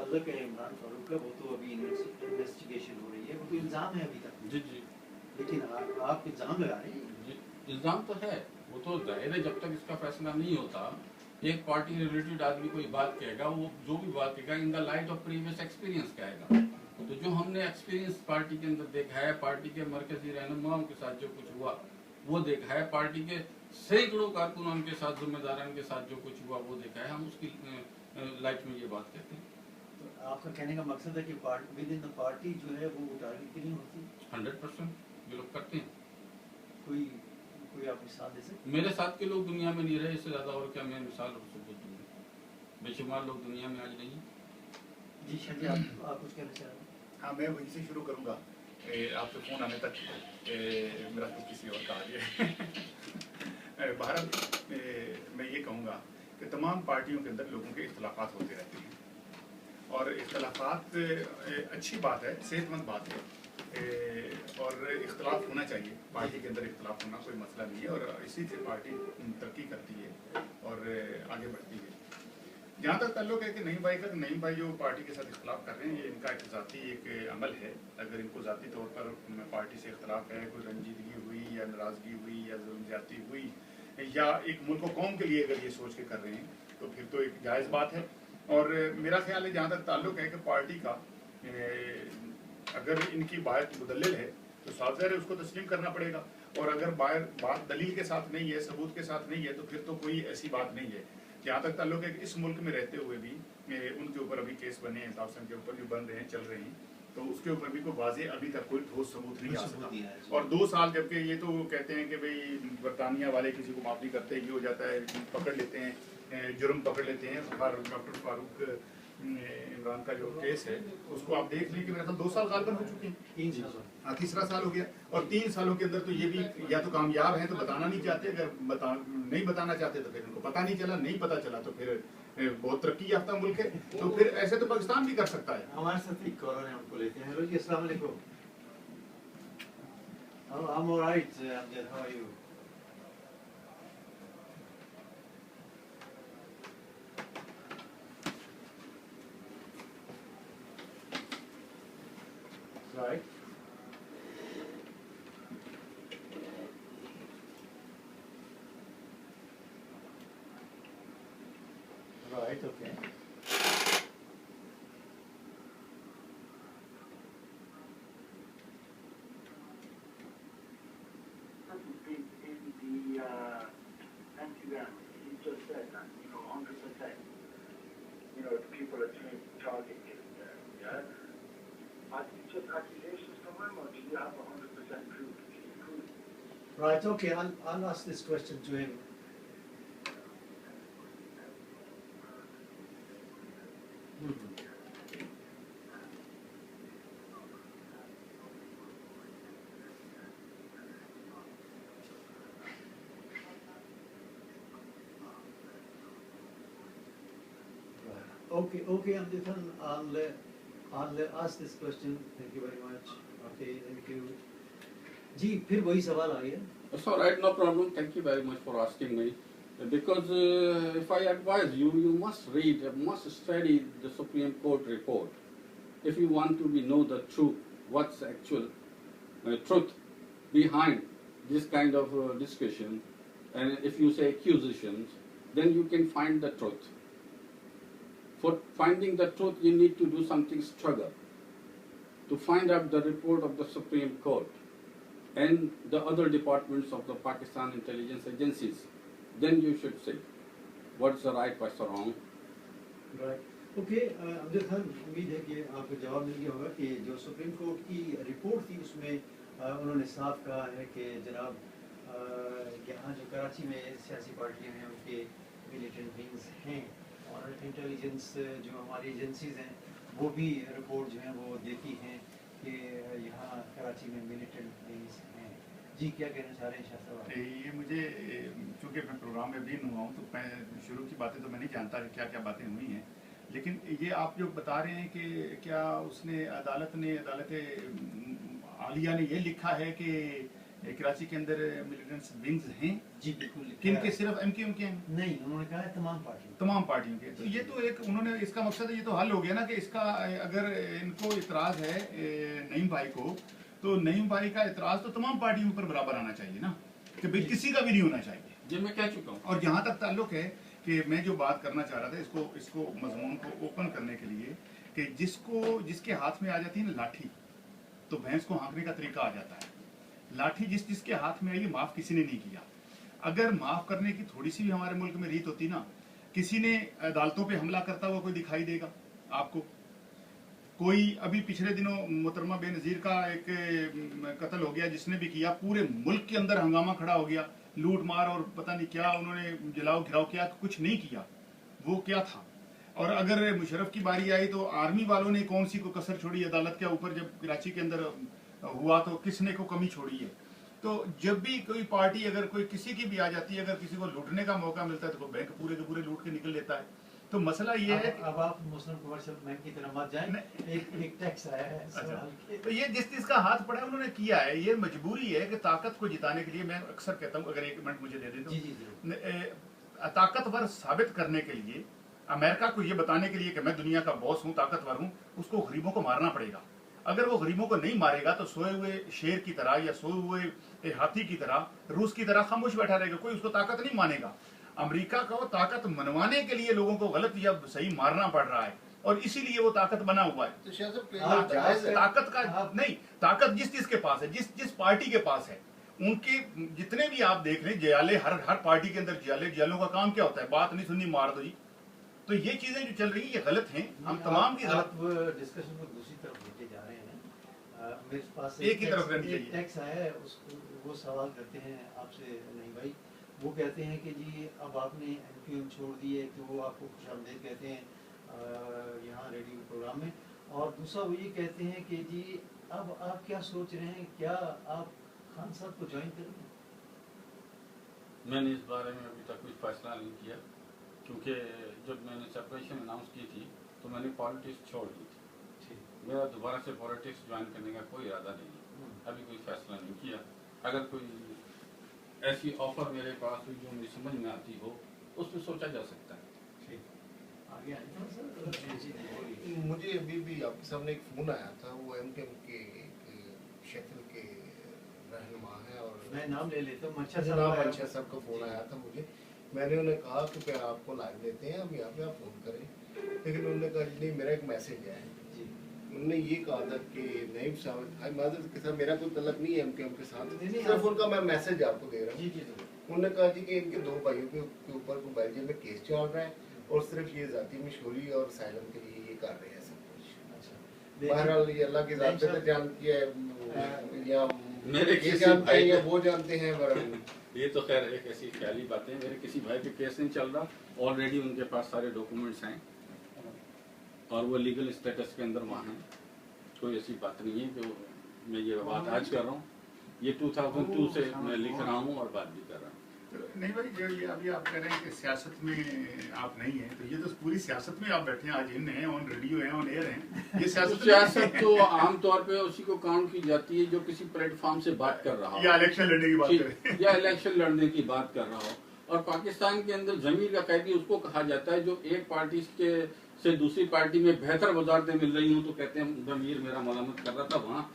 ताल्लुक है इमरान फारूक का, वो तो अभी इन्वेस्टिगेशन हो रही है, वो तो इल्ज़ाम है अभी तक। जी जी लेकिन आप इल्ज़ाम लगा रहे हैं। जी, इल्ज़ाम तो है, वो तो जाहिर है जब तक इसका फैसला नहीं होता, एक पार्टी रिलेटेड आदमी कोई बात कहेगा, वो जो भी बात कहेगा in the light of previous experience कहेगा। तो जो हमने एक्सपीरियंस पार्टी के अंदर देखा है, पार्टी के मरकजी रहनुमाओं के साथ जो कुछ हुआ वो देखा है, पार्टी के सैकड़ों कारकुनों के साथ, जिम्मेदारान के साथ जो कुछ हुआ वो देखा है, हम उसकी लाइट में ये बात कहते हैं। तो आपका कहने का मकसद है कि विद इन द पार्टी जो है वो टारगेट की नहीं होती। 100% ये लोग करते हैं। कोई आप मिसाल दे सकते? मेरे साथ के लोग दुनिया में नहीं रहे, इससे ज्यादा और क्या मैं मिसाल और सबूत दूंगा। बेशुमार लोग दुनिया में आज नहीं है। जी शाह जी, आप कुछ कहना चाह रहे हैं? हाँ, मैं वहीं से शुरू करूँगा। आपसे फ़ोन आने तक मेरा तो किसी और का आ गया। भारत मैं ये कहूँगा कि तमाम पार्टियों के अंदर लोगों के इख्तलाफात होते रहते हैं और इख्तलाफात अच्छी बात है, सेहतमंद बात है और इख्तलाफ होना चाहिए। पार्टी के अंदर इख्तलाफ होना कोई मसला नहीं है और इसी से पार्टी तरक्की करती है और आगे बढ़ती है। जहाँ तक ताल्लुक है कि नईम भाई का, नईम भाई जो पार्टी के साथ इख्तलाफ कर रहे हैं, ये इनका एक ज़ाती एक अमल है। अगर इनको ज़ाती तौर पर पार्टी से इख्तलाफ है, कोई रंजीदगी हुई या नाराज़गी हुई या जुल्म ज़्यादती हुई या एक मुल्क व कौम के लिए अगर ये सोच के कर रहे हैं तो फिर तो एक जायज़ बात है। और मेरा ख्याल है जहाँ तक ताल्लुक है कि पार्टी का अगर इनकी बात मुदल्लिल है तो साफ ज़ाहिर है उसको तस्लीम करना पड़ेगा और अगर बात दलील के साथ नहीं है, सबूत के साथ नहीं है तो फिर तो कोई ऐसी बात नहीं है। जहाँ तक ताल्लुक है कि इस मुल्क में रहते हुए भी उनके ऊपर अभी केस बने हैं, ताफसन के ऊपर भी बन रहे हैं, चल रहे हैं, तो उसके ऊपर भी कोई वाज़ेह अभी तक कोई ठोस सबूत नहीं आ सका। और 2 साल जबकि ये तो कहते हैं कि भाई बरतानिया वाले किसी को माफ़ी करते ही हो जाता है, पकड़ लेते हैं, जुर्म पकड़ लेते हैं। डॉक्टर फारूक इमरान का जो केस है उसको आप देख लीजिए कि मेरे ख्याल 2 साल गालबन हो चुके हैं, 3 साल, हाँ 3रा साल हो गया और 3 सालों के अंदर तो ये भी या तो कामयाब हैं तो बताना नहीं चाहते, अगर नहीं बताना चाहते तो फिर इनको पता नहीं चला, नहीं पता चला तो फिर बहुत तरक्की याफ्ता मुल्क है, तो फिर ऐसे तो पाकिस्तान भी कर सकता है। हमारे साथ एक कॉलर है, हमको लेते हैं। हेलो जी, अस्सलाम वालेकुम। I'm all right, Amjad, how are you? Right. Right, okay. In the anti-ban, he just said that, 100%, the people are targeting him, yeah? Are these just accusations from him, or do you have 100% proof? Right, okay, I'll ask this question to him. Okay, Amjad, I'll ask this question. Thank you very much. Okay, thank you. जी, फिर वही सवाल आ गया। That's all right, no problem. Thank you very much for asking me. Because if I advise you, you must read, must study the Supreme Court report. If you want to know the truth, what's the actual truth behind this kind of discussion, and if you say accusations, then you can find the truth. For finding the truth, you need to do something struggle. To find out the report of the Supreme Court and the other departments of the Pakistan intelligence agencies, then you should say what's the right, what's the wrong. Right. Okay, Amjad Khan, उम्मीद है कि आपको जवाब मिल गया होगा कि जो supreme court की रिपोर्ट थी उसमें उन्होंने साफ कहा है कि जनाब यहाँ जो कराची में सियासी पार्टियाँ हैं उनके मिलिटेंट विंग्स हैं और इंटेलिजेंस जो हमारी एजेंसीज हैं वो भी रिपोर्ट जो है वो देती हैं कि यहाँ कराची में मिलिटेंट विंग्स हैं। जी, क्या कहना चाह रहे हैं शाह साहब? ये मुझे, चूँकि मैं प्रोग्राम में भी हुआ हूँ तो मैं शुरू की बातें तो मैं नहीं जानता कि क्या क्या बातें हुई हैं, लेकिन ये आप जो बता रहे हैं कि क्या उसने अदालत आलिया ने ये लिखा है कि कराची के अंदर मिलिटेंट्स विंग्स हैं जी बिल्कुल लिखा किन है। के सिर्फ एमक्यूएम के हैं? नहीं, उन्होंने कहा है तमाम पार्टियों तमाम पार्टियों के। तो ये तो एक उन्होंने इसका मकसद ये तो हल हो गया ना कि इसका अगर इनको इतराज है नईम भाई को, तो नईम भाई का इतराज तो तमाम पार्टियों पर बराबर आना चाहिए ना, कि भाई किसी का भी नहीं होना चाहिए। ये मैं कह चुका हूँ। और जहाँ तक ताल्लुक है कि मैं जो बात करना चाह रहा था इसको मजमून को ओपन करने के लिए, कि जिसके हाथ में आ जाती है ना लाठी, तो भैंस को हाँकने का तरीका आ जाता है। लाठी जिसके हाथ में आई है, माफ किसी ने नहीं किया। अगर माफ करने की थोड़ी सी भी हमारे मुल्क में रीत होती ना, किसी ने अदालतों पे हमला करता हुआ कोई दिखाई देगा आपको? कोई अभी पिछले दिनों मोहतरमा बेनजीर का एक कत्ल हो गया, जिसने भी किया, पूरे मुल्क के अंदर हंगामा खड़ा हो गया, लूट मार और पता नहीं क्या उन्होंने जलाओ घिराव किया, कुछ नहीं किया। वो क्या था? और अगर मुशर्रफ की बारी आई तो आर्मी वालों ने कौन सी को कसर छोड़ी अदालत के ऊपर? जब कराची के अंदर हुआ तो किसने को कमी छोड़ी है? तो जब भी कोई पार्टी अगर कोई किसी की भी आ जाती है, अगर किसी को लूटने का मौका मिलता है तो वो बैंक पूरे के पूरे लूट के निकल लेता है। तो मसला ये है कि अब आप मुस्लिम कमर्शियल बैंक की तरफ मत जाएं। एक टैक्स आया है सवाल के। तो ये जिसका हाथ पड़ा है उन्होंने किया है। ये मजबूरी है कि ताकत को जिताने के लिए, मैं अक्सर कहता हूँ, अगर 1 मिनट मुझे दे दें तो, जी जी जी। ताकतवर साबित करने के लिए, अमेरिका को ये बताने के लिए कि मैं दुनिया का बॉस हूँ, ताकतवर हूँ, उसको गरीबों को मारना पड़ेगा। अगर वो गरीबों को नहीं मारेगा तो सोए हुए शेर की तरह या सोए हुए हाथी की तरह, रूस की तरह खामोश बैठा रहेगा, कोई उसको ताकत नहीं मानेगा। अमेरिका को ताकत मनवाने के लिए लोगों को गलत या सही मारना पड़ रहा है, और इसीलिए वो ताकत बना हुआ है। तो शायद ताकत का नहीं, ताकत जिसके पास है, जिस पार्टी के पास है, उनके जितने भी आप देख लें जयाले, हर पार्टी के अंदर जयालों का काम क्या होता है? बात नहीं सुननी, मार दो जी। तो ये चीजें जो चल रही है ये गलत हैं, हम तमाम की आप डिस्कशन को दूसरी तरफ लेके जा रहे हैं। मेरे पास एक ही तरफ रहनी चाहिए। टैक्स आया है, उसको वो सवाल करते हैं आपसे नहीं भाई। वो कहते हैं कि जी अब आपने एमक्यूएम छोड़ दी है, तो वो आपको खुशामदीद कहते हैं यहाँ रेडियो प्रोग्राम में। और दूसरा वो ये कहते हैं कि जी अब आप क्या सोच रहे हैं, क्या आप खान साहब को ज्वाइन करेंगे? मैंने इस बारे में अभी तक कुछ फैसला नहीं किया, क्योंकि जब मैंने सेपरेशन अनाउंस की थी तो मैंने पॉलिटिक्स छोड़ दी थी। मेरा दोबारा से पॉलिटिक्स ज्वाइन करने का कोई इरादा नहीं है, अभी कोई फैसला नहीं किया। अगर कोई ऐसी ऑफर मेरे पास हुई जो मुझे समझ में आती हो, उसमें सोचा जा सकता है। आगे आए थे सर। मुझे अभी भी आपके सामने एक फोन आया था, वो एमकेएम के शक्ल के रहनुमा है, और मैं नाम ले लेता हूँ, मंशा साहब का फोन आया था मुझे। मैंने उन्हें कहा कि फिर आपको लाइव लेते हैं, अभी आप फोन करें, लेकिन उन्होंने कहा नहीं, मेरा एक मैसेज है। उन्होंने ये कहा था कि नईम साहब माजरत के साथ मेरा कोई तल्लक नहीं है एमकेएम के साथ, सिर्फ उनका मैं मैसेज आपको दे रहा हूँ। उन्होंने कहा जी कि इनके 2 भाइयों के ऊपर बेल्जियम में केस चल रहा है, और सिर्फ ये जाती मशहूरी और साइलम के लिए ये कर रहे हैं सब कुछ। बहरहाल ये अल्लाह की जात पे जानती है, या मेरे ये किसी जानते हैं भाई या वो जानते हैं। ये तो खैर एक ऐसी ख्याली बातें हैं। मेरे किसी भाई पे केस नहीं चल रहा, ऑलरेडी उनके पास सारे डॉक्यूमेंट्स हैं और वो लीगल स्टेटस के अंदर वहाँ हैं। कोई ऐसी बात नहीं है जो मैं ये बात आज कर रहा हूँ, ये 2002 से मैं लिख रहा हूँ और बात भी कर रहा हूँ। तो नहीं भाई, जो ये अभी आप कह रहे हैं कि सियासत में आप नहीं हैं, तो ये तो पूरी सियासत में आप बैठे हैं, आज इन हैं, ऑन रेडियो हैं, ऑन एयर हैं। ये सियासत तो आमतौर पे उसी को काउंट की जाती है जो किसी प्लेटफॉर्म से बात कर रहा हो, या इलेक्शन लड़ने की बात करें, या इलेक्शन लड़ने की बात कर रहा हो। और पाकिस्तान के अंदर जमीर का कैदी उसको कहा जाता है जो एक पार्टी से दूसरी पार्टी में बेहतर वजारतें मिल रही हूँ तो कहते हैं जमीर मेरा मलामत कर रहा था वहाँ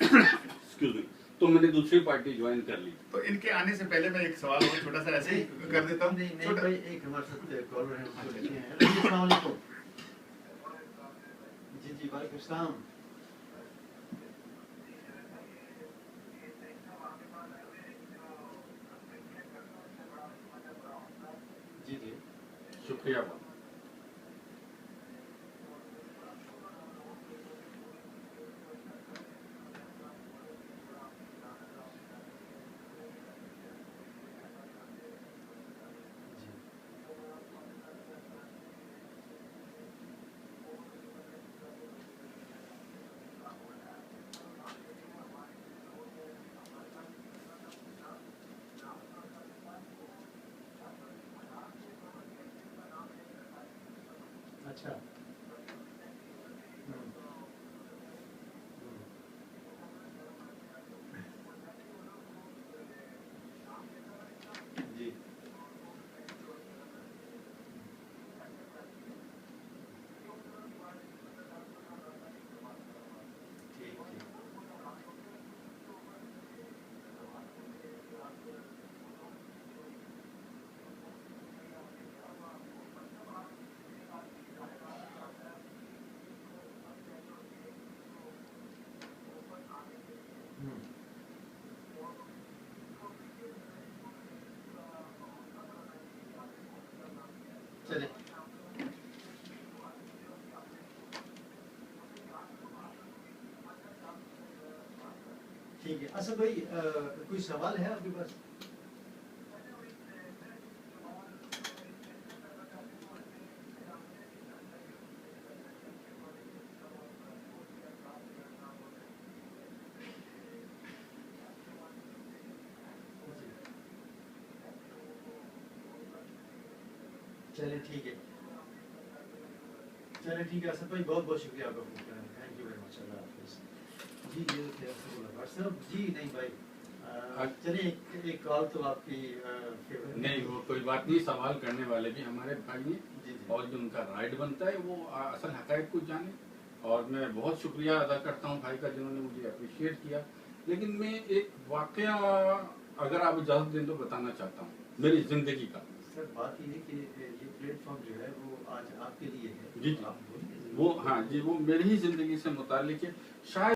एक्सक्यूज मी, तो मैंने दूसरी पार्टी ज्वाइन कर ली। तो इनके आने से पहले मैं एक सवाल और छोटा सा ऐसे ही कर देता हूँ। नहीं भाई, एक हमारे साथ कॉलर है, उसको लेते हैं। अस्सलाम वालेकुम। जी वालेकुम सलाम। जी शुक्रिया। ठीक है। असद भाई कोई सवाल है आपके पास? चलिए ठीक है, चलिए ठीक है असद भाई, बहुत बहुत शुक्रिया आपका, थैंक यू वेरी मच। अल्लाह हाफिज़। जी ये थे असद साहब जी। नहीं भाई चलिए एक कॉल तो आपकी फेवर नहीं, वो कोई बात नहीं, सवाल करने वाले भी हमारे भाई हैं जी जी और जो उनका राइट बनता है वो असल हकायक को जाने। और मैं बहुत शुक्रिया अदा करता हूँ भाई का जिन्होंने मुझे अप्रिशिएट किया। लेकिन मैं एक वाकया अगर आप इजाज़त दें तो बताना चाहता हूँ मेरी ज़िंदगी का। सर बात ये है कि ये प्लेटफॉर्म जो है वो आज आपके लिए है। जी जी, आप बोलिए। वो हाँ जी, वो मेरी ही ज़िंदगी से मुताल्लिक है। शायद